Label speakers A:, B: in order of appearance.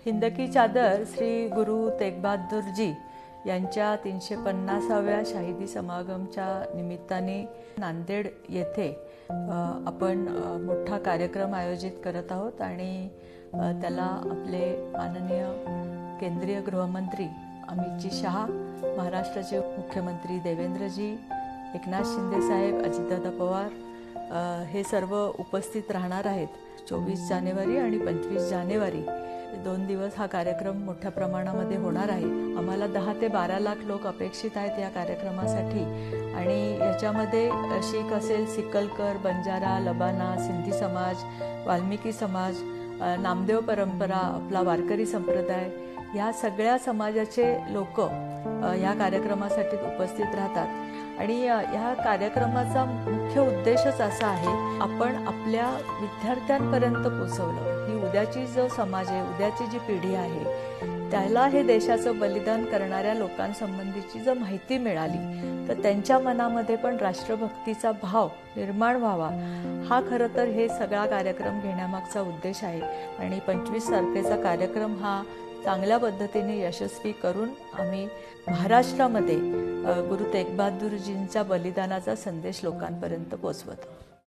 A: हिंद की चादर श्री गुरु तेग बहादुर जी यांच्या 350व्या शाहिदी समागमच्या निमित्ताने नांदेड येथे आपण मोठा कार्यक्रम आयोजित करत आहोत आणि त्याला आपले माननीय केंद्रीय गृहमंत्री अमितजी शहा, महाराष्ट्राचे मुख्यमंत्री देवेंद्रजी, एकनाथ शिंदे साहेब, अजितदादा पवार हे सर्व उपस्थित राहणार आहेत। 24 जानेवारी आणि 25 जानेवारी 2 दिवस हा कार्यक्रम मोठ्या प्रमाणामध्ये होणार आहे। आम्हाला 10 ते 12 लाख लोक अपेक्षित आहेत या कार्यक्रमासाठी आणि याच्यामध्ये शीख असेल, सिकलकर, बंजारा, लबाना, सिंधी समाज, वाल्मिकी समाज, नामदेव परंपरा, आपला वारकरी संप्रदाय या सगळ्या समाजाचे लोक या कार्यक्रमासाठी उपस्थित राहतात आणि या कार्यक्रमाचा मुख्य उद्देशच असा आहे, आपण आपल्या विद्यार्थ्यांपर्यंत पोहोचवलं। ही उद्याची जो समाज आहे, उद्याची जी पिढी आहे, त्याला हे देशाचं बलिदान करणाऱ्या लोकांसंबंधीची जर माहिती मिळाली तर त्यांच्या मनामध्ये पण राष्ट्रभक्तीचा भाव निर्माण व्हावा, हा खरं तर हे सगळा कार्यक्रम घेण्यामागचा उद्देश आहे। आणि 25 तारखेचा कार्यक्रम हा चांगल्या पद्धतीने यशस्वी करून आम्ही महाराष्ट्रामध्ये गुरु तेग बहादुरजींच्या बलिदानाचा संदेश लोकांपर्यंत पोहोचवतो।